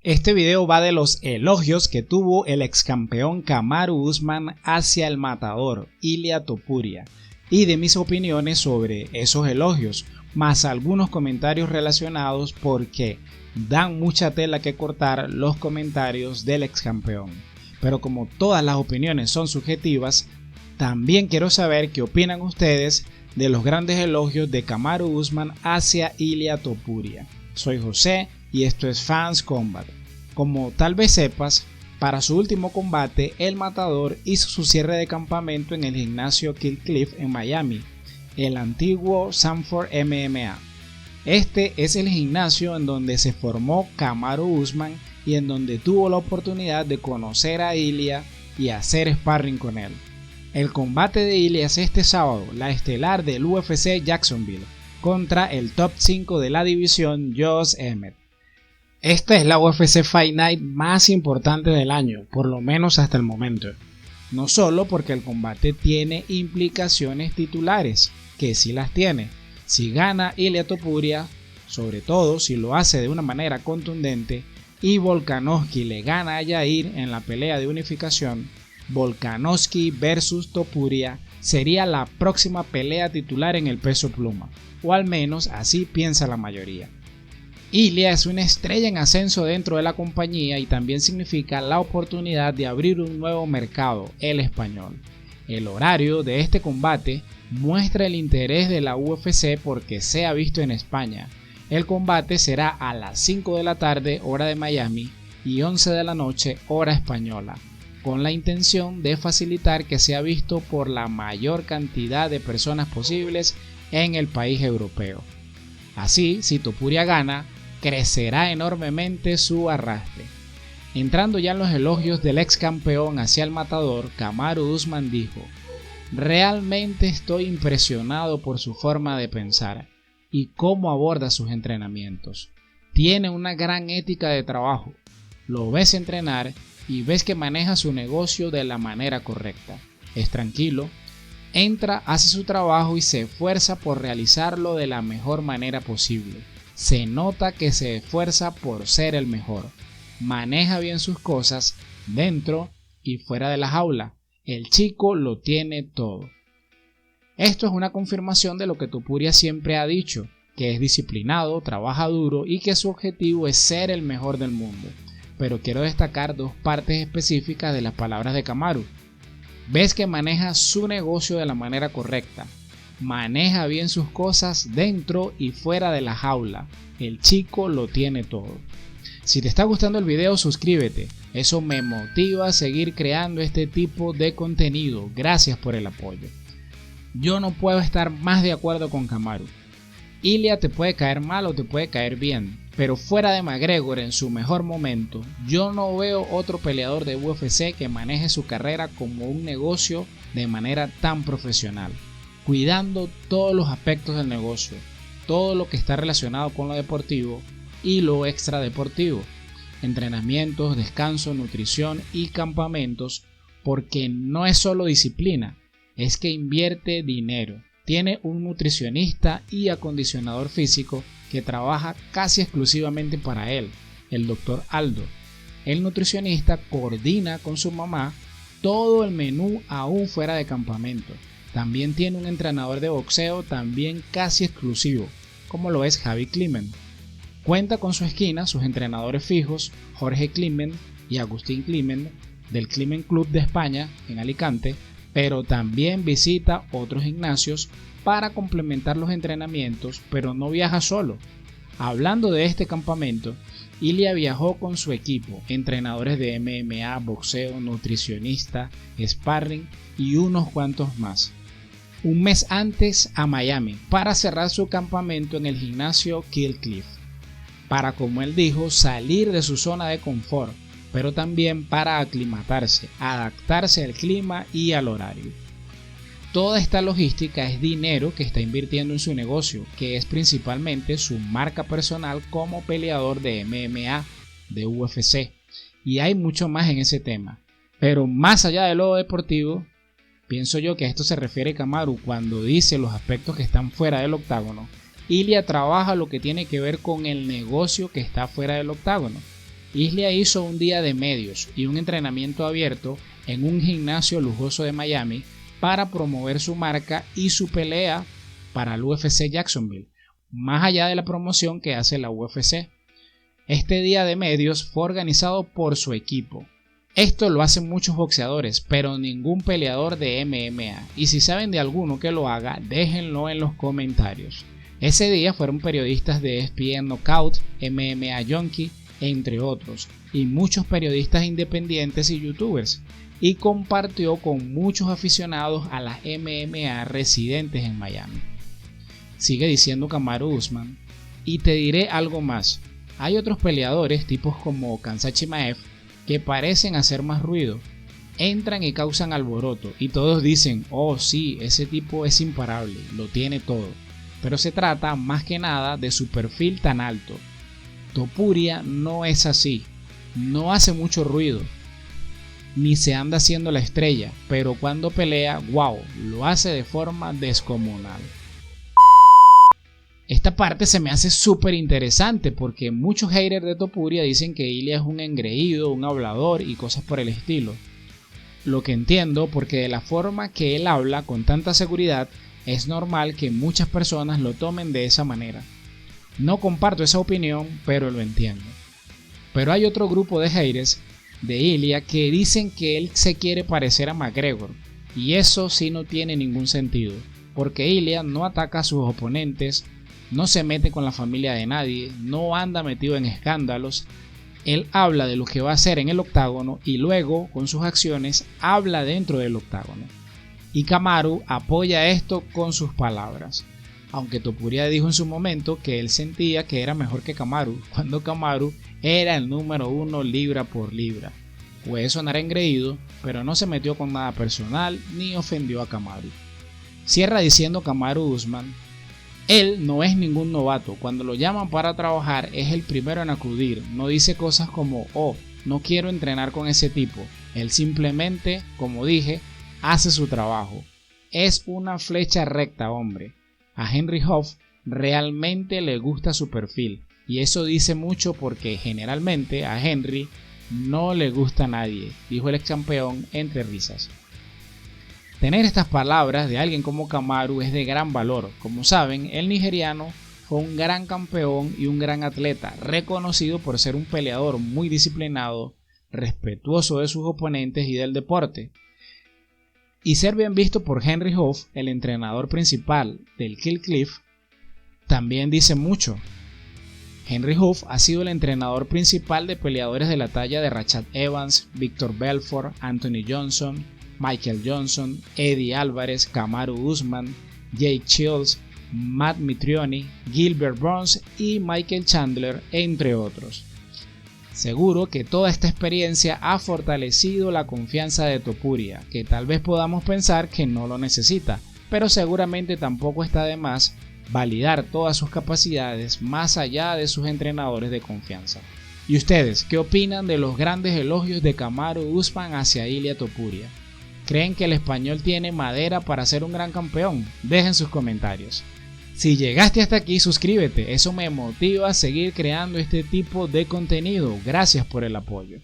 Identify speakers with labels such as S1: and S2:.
S1: Este video va de los elogios que tuvo el ex campeón Kamaru Usman hacia el matador Ilia Topuria y de mis opiniones sobre esos elogios, más algunos comentarios relacionados porque dan mucha tela que cortar los comentarios del ex campeón. Pero como todas las opiniones son subjetivas, también quiero saber qué opinan ustedes de los grandes elogios de Kamaru Usman hacia Ilia Topuria. Soy José y esto es Fans Combat. Como tal vez sepas, para su último combate, el matador hizo su cierre de campamento en el gimnasio Kill Cliff en Miami, el antiguo Sanford MMA. Este es el gimnasio en donde se formó Kamaru Usman y en donde tuvo la oportunidad de conocer a Ilia y hacer sparring con él. El combate de Ilia es este sábado, la estelar del UFC Jacksonville, contra el top 5 de la división Josh Emmett. Esta es la UFC Fight Night más importante del año, por lo menos hasta el momento. No solo porque el combate tiene implicaciones titulares, que sí las tiene. Si gana Ilia Topuria, sobre todo si lo hace de una manera contundente, y Volkanovski le gana a Yair en la pelea de unificación, Volkanovski versus Topuria sería la próxima pelea titular en el peso pluma, o al menos así piensa la mayoría. Ilia es una estrella en ascenso dentro de la compañía y también significa la oportunidad de abrir un nuevo mercado, el español. El horario de este combate muestra el interés de la UFC porque se ha visto en España. El combate será a las 5 de la tarde hora de Miami y 11 de la noche hora española, con la intención de facilitar que sea visto por la mayor cantidad de personas posibles en el país europeo. Así, si Topuria gana, crecerá enormemente su arrastre. Entrando ya en los elogios del ex campeón hacia el matador, Kamaru Usman dijo: "Realmente estoy impresionado por su forma de pensar y cómo aborda sus entrenamientos. Tiene una gran ética de trabajo. Lo ves entrenar y ves que maneja su negocio de la manera correcta. Es tranquilo, entra, hace su trabajo y se esfuerza por realizarlo de la mejor manera posible. Se nota que se esfuerza por ser el mejor. Maneja bien sus cosas dentro y fuera de la jaula. El chico lo tiene todo". Esto es una confirmación de lo que Topuria siempre ha dicho, que es disciplinado, trabaja duro y que su objetivo es ser el mejor del mundo. Pero quiero destacar dos partes específicas de las palabras de Kamaru. Ves que maneja su negocio de la manera correcta. Maneja bien sus cosas dentro y fuera de la jaula. El chico lo tiene todo. Si te está gustando el video, suscríbete. Eso me motiva a seguir creando este tipo de contenido. Gracias por el apoyo. Yo no puedo estar más de acuerdo con Kamaru. Ilia te puede caer mal o te puede caer bien, pero fuera de McGregor en su mejor momento, yo no veo otro peleador de UFC que maneje su carrera como un negocio de manera tan profesional, cuidando todos los aspectos del negocio, todo lo que está relacionado con lo deportivo y lo extradeportivo, entrenamientos, descanso, nutrición y campamentos, porque no es solo disciplina, es que invierte dinero. Tiene un nutricionista y acondicionador físico que trabaja casi exclusivamente para él, el Dr. Aldo. El nutricionista coordina con su mamá todo el menú aún fuera de campamento. También tiene un entrenador de boxeo también casi exclusivo, como lo es Javi Climent. Cuenta con su esquina sus entrenadores fijos, Jorge Climent y Agustín Climent, del Climent Club de España en Alicante, pero también visita otros gimnasios para complementar los entrenamientos, pero no viaja solo. Hablando de este campamento, Ilia viajó con su equipo, entrenadores de MMA, boxeo, nutricionista, sparring y unos cuantos más. Un mes antes a Miami para cerrar su campamento en el gimnasio Kill Cliff, para, como él dijo, salir de su zona de confort, pero también para aclimatarse, adaptarse al clima y al horario. Toda esta logística es dinero que está invirtiendo en su negocio, que es principalmente su marca personal como peleador de MMA, de UFC, y hay mucho más en ese tema. Pero más allá de lo deportivo, Pienso yo que a esto se refiere Kamaru cuando dice los aspectos que están fuera del octágono. Ilia trabaja lo que tiene que ver con el negocio que está fuera del octágono. Ilia hizo un día de medios y un entrenamiento abierto en un gimnasio lujoso de Miami para promover su marca y su pelea para el UFC Jacksonville, más allá de la promoción que hace la UFC. Este día de medios fue organizado por su equipo. Esto lo hacen muchos boxeadores, pero ningún peleador de MMA, y si saben de alguno que lo haga, déjenlo en los comentarios. Ese día fueron periodistas de ESPN Knockout, MMA Junkie, entre otros, y muchos periodistas independientes y youtubers, y compartió con muchos aficionados a las MMA residentes en Miami. Sigue diciendo Kamaru Usman, y te diré algo más, hay otros peleadores tipos como Khamzat Chimaev que parecen hacer más ruido, entran y causan alboroto y todos dicen, oh sí, ese tipo es imparable, lo tiene todo, pero se trata más que nada de su perfil tan alto. Topuria no es así, no hace mucho ruido, ni se anda haciendo la estrella, pero cuando pelea, wow, lo hace de forma descomunal. Esta parte se me hace súper interesante porque muchos haters de Topuria dicen que Ilia es un engreído, un hablador y cosas por el estilo. Lo que entiendo porque de la forma que él habla con tanta seguridad es normal que muchas personas lo tomen de esa manera. No comparto esa opinión, pero lo entiendo. Pero hay otro grupo de haters de Ilia que dicen que él se quiere parecer a McGregor y eso sí no tiene ningún sentido porque Ilia no ataca a sus oponentes, no se mete con la familia de nadie, no anda metido en escándalos. Él habla de lo que va a hacer en el octágono y luego, con sus acciones, habla dentro del octágono. Y Kamaru apoya esto con sus palabras. Aunque Topuria dijo en su momento que él sentía que era mejor que Kamaru, cuando Kamaru era el número 1 libra por libra. Puede sonar engreído, pero no se metió con nada personal ni ofendió a Kamaru. Cierra diciendo Kamaru Usman, él no es ningún novato, cuando lo llaman para trabajar es el primero en acudir, no dice cosas como, oh, no quiero entrenar con ese tipo, él simplemente, como dije, hace su trabajo. Es una flecha recta, hombre. A Henry Hooft realmente le gusta su perfil, y eso dice mucho porque generalmente a Henry no le gusta a nadie, dijo el ex campeón entre risas. Tener estas palabras de alguien como Kamaru es de gran valor. Como saben, el nigeriano fue un gran campeón y un gran atleta, reconocido por ser un peleador muy disciplinado, respetuoso de sus oponentes y del deporte. Y ser bien visto por Henry Hooft, el entrenador principal del Kill Cliff, también dice mucho. Henry Hooft ha sido el entrenador principal de peleadores de la talla de Rashad Evans, Victor Belfort, Anthony Johnson, Michael Johnson, Eddie Álvarez, Kamaru Usman, Jake Shields, Matt Mitrione, Gilbert Burns y Michael Chandler, entre otros. Seguro que toda esta experiencia ha fortalecido la confianza de Topuria, que tal vez podamos pensar que no lo necesita, pero seguramente tampoco está de más validar todas sus capacidades más allá de sus entrenadores de confianza. ¿Y ustedes qué opinan de los grandes elogios de Kamaru Usman hacia Ilia Topuria? ¿Creen que el español tiene madera para ser un gran campeón? Dejen sus comentarios. Si llegaste hasta aquí, suscríbete, eso me motiva a seguir creando este tipo de contenido. Gracias por el apoyo.